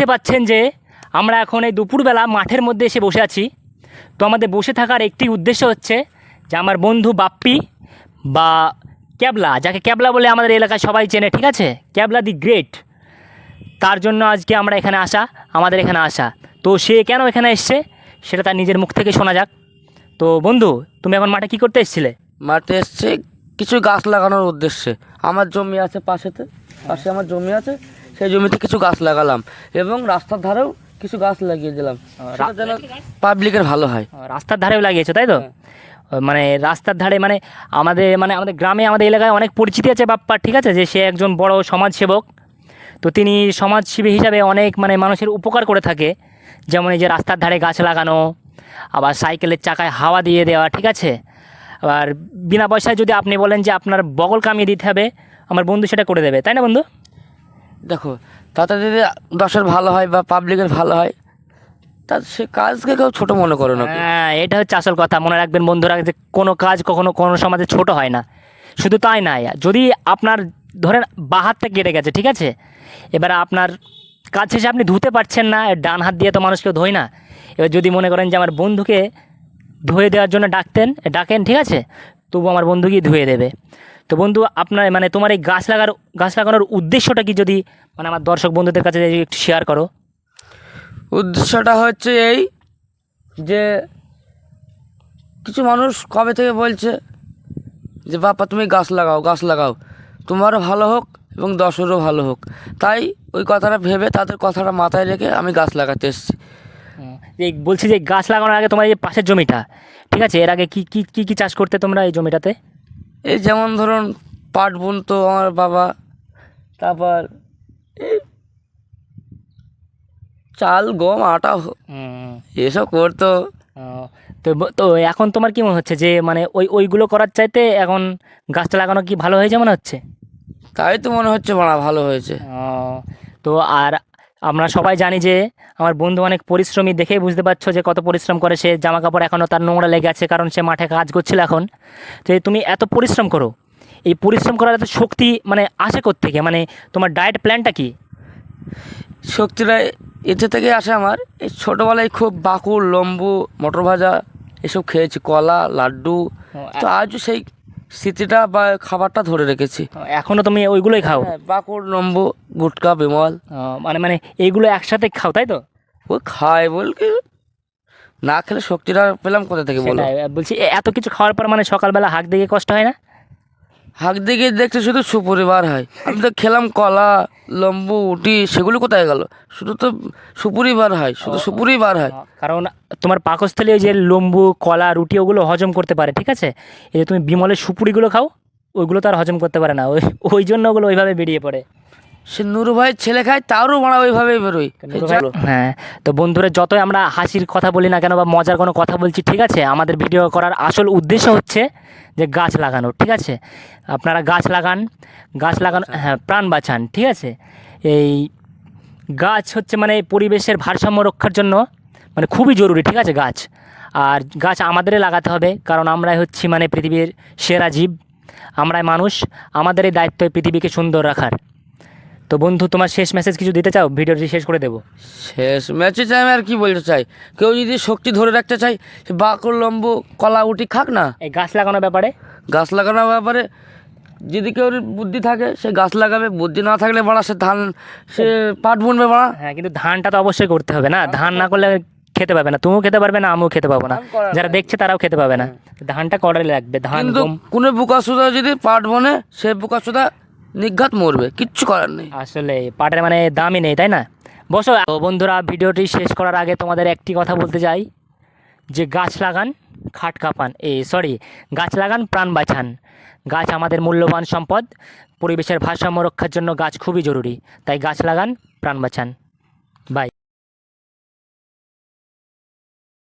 দেখতে পাচ্ছেন যে আমরা এখন এই দুপুরবেলা মাঠের মধ্যে এসে বসে আছি। তো আমাদের বসে থাকার একটি উদ্দেশ্য হচ্ছে যে আমার বন্ধু বাপ্পি বা ক্যাবলা, যাকে ক্যাবলা বলে আমাদের এলাকায় সবাই চেনে, ঠিক আছে, ক্যাবলা দি গ্রেট, তার জন্য আজকে আমরা এখানে আসা, আমাদের এখানে আসা। তো সে কেন এখানে এসছে সেটা তার নিজের মুখ থেকে শোনা যাক। তো বন্ধু, তুমি এখন মাঠে কী করতে এসেছিলে? মাঠে এসছে কিছু গাছ লাগানোর উদ্দেশ্যে। আমার জমি আছে পাশে আমার জমি আছে, সেই জমিতে কিছু গাছ লাগালাম এবং রাস্তার ধারেও কিছু গাছ লাগিয়ে দিলাম, সেটা যেন পাবলিকের ভালো হয়। রাস্তার ধারেও লাগিয়েছো, তাই তো? মানে রাস্তার ধারে মানে আমাদের গ্রামে, আমাদের এলাকায় অনেক পরিচিতি আছে বাপ্পার, ঠিক আছে, যে সে একজন বড় সমাজসেবক। তো তিনি সমাজসেবী হিসাবে অনেক মানুষের উপকার করে থাকে, যেমন এই যে রাস্তার ধারে গাছ লাগানো, আবার সাইকেলের চাকায় হাওয়া দিয়ে দেওয়া, ঠিক আছে। আবার বিনা পয়সায় যদি আপনি বলেন যে আপনার বগল কামিয়ে দিতে হবে, আমার বন্ধু সেটা করে দেবে, তাই না বন্ধু? দেখো, তাতে যদি দশের ভালো হয় বা পাবলিকের ভালো হয়, তা সে কাজকে কেউ ছোটো মনে করো না। হ্যাঁ, এটা হচ্ছে আসল কথা। মনে রাখবেন বন্ধুরা, যে কোনো কাজ কখনো কোনো সমাজে ছোট হয় না। শুধু তাই নয়, যদি আপনার ধরেন বাঁ হাতটা কেটে গেছে, ঠিক আছে, এবার আপনার কাজ শেষে আপনি ধুতে পারছেন না, ডান হাত দিয়ে তো মানুষকে ধোয় না। এবার যদি মনে করেন যে আমার বন্ধুকে ধুয়ে দেওয়ার জন্য ডাকেন, ঠিক আছে, তবু আমার বন্ধু গিয়ে ধুয়ে দেবে। তো বন্ধু, আপনার তোমার এই গাছ লাগানোর উদ্দেশ্যটা কি, যদি আমার দর্শক বন্ধুদের কাছে একটু শেয়ার করো। উদ্দেশ্যটা হচ্ছে এই যে কিছু মানুষ কবে থেকে বলছে যে বাপ্পা তুমি গাছ লাগাও, তোমারও ভালো হোক এবং দশেরও ভালো হোক। তাই ওই কথাটা ভেবে, তাদের কথাটা মাথায় রেখে আমি গাছ লাগাতে এসেছি। এই বলছি যে গাছ লাগানোর আগে তোমার এই পাশের জমিটা, ঠিক আছে, এর আগে কি কি কি কি চাষ করতে তোমরা এই জমিটাতে? এই যেমন ধরুন পাট বুনতো আমার বাবা, তারপর এই চাল গম আটা এসব করতো। তো এখন তোমার কি মনে হচ্ছে যে ওইগুলো করার চাইতে এখন গাছটা লাগানো কি ভালো হয়েছে মনে হচ্ছে? তাই তো মনে হচ্ছে বড়া ভালো হয়েছে। তো আর আমরা সবাই জানি যে আমার বন্ধু অনেক পরিশ্রমী, দেখেই বুঝতে পারছো যে কত পরিশ্রম করে সে। জামা কাপড় এখনও তার নোংরা লেগে আছে, কারণ সে মাঠে কাজ করছিল এখন। তো তুমি এত পরিশ্রম করো, এই পরিশ্রম করার এত শক্তি আসে কোত্থেকে? তোমার ডায়েট প্ল্যানটা কি? শক্তিটা এতে থেকে আসে আমার। এই ছোটোবেলায় খুব বাকুড়, লম্বু, মটর ভাজা এসব খেয়েছি, কলা, লাড্ডু। তো আজও সেই স্মৃতিটা বা খাবারটা ধরে রেখেছি। এখনও তুমি ওইগুলোই খাও? বাকুড়, লম্বু, গুটকা, বিমল, এইগুলো একসাথে খাও, তাই তো? ওই খায় বলকে না খেলে শক্তিটা পেলাম কোথা থেকে বলো? বলছি এত কিছু খাওয়ার পর সকালবেলা হাঁক দিকে কষ্ট হয় না? হাঁক দিকে দেখতে শুধু সুপরিবার হয়। আমি তো খেলাম কলা, লম্বু, উটি, সেগুলো কোথায় গেল? শুধু তো সুপরিবার হয়, শুধু সুপরিবার হয়। কারণ তোমার পাকস্থলী ওই যে লম্বু, কলা, রুটি ওগুলো হজম করতে পারে, ঠিক আছে। এই যে তুমি বিমলের সুপুরিগুলো খাও, ওইগুলো তো আর হজম করতে পারে না, ওই জন্য ওগুলো ওইভাবে বেরিয়ে পড়ে। সে নুরু ভাইয়ের ছেলে খায়, তারও মারা ওইভাবেই বেরোয়। হ্যাঁ, তো বন্ধুরা, যতই আমরা হাসির কথা বলি না কেন বা মজার কোনো কথা বলছি, ঠিক আছে, আমাদের ভিডিও করার আসল উদ্দেশ্য হচ্ছে যে গাছ লাগানো, ঠিক আছে। আপনারা গাছ লাগান, হ্যাঁ, প্রাণ বাঁচান, ঠিক আছে। এই গাছ হচ্ছে পরিবেশের ভারসাম্য রক্ষার জন্য খুবই জরুরি, ঠিক আছে, গাছ। আর গাছ আমাদেরই লাগাতে হবে, কারণ আমরাই হচ্ছি পৃথিবীর সেরা জীব, আমরাই মানুষ, আমাদের এই দায়িত্ব পৃথিবীকে সুন্দর রাখার। তো বন্ধু, তোমার শেষ মেসেজ কিছু দিতে চাও? ভিডিওটি শেষ করে দেবো। শেষ মেসেজ আমি আর কি বলতে চাই, কেউ যদি শক্তি ধরে রাখতে চাই, সে বাকর, লম্বু, কলা, উটি খাক না। এই গাছ লাগানোর ব্যাপারে যদি কেউ বুদ্ধি থাকে সে গাছ লাগাবে, বুদ্ধি না থাকলে বাড়া সে পাট বুনবে বাড়া। হ্যাঁ, কিন্তু ধানটা তো অবশ্যই করতে হবে না? ধান না করলে খেতে পাবে না, তুমিও খেতে পারবে না, আমিও খেতে পাবো না, যারা দেখছে তারাও খেতে পাবে না। ধানটা করাই লাগবে। ধান, কিন্তু কোনো বুকাসুদা যদি পাট বনে, সে বুকাসুদা নিঘাত মরবে, কিচ্ছু করার নেই। আসলে পাটের দামই নেই, তাই না? বসো। তো বন্ধুরা, ভিডিওটি শেষ করার আগে তোমাদের একটি কথা বলতে চাই, যে গাছ লাগান, খাট কাঁপান, গাছ লাগান, প্রাণ বাঁচান। গাছ আমাদের মূল্যবান সম্পদ, পরিবেশের ভারসাম্য রক্ষার জন্য গাছ খুবই জরুরি। তাই গাছ লাগান, প্রাণ বাঁচান। বাই।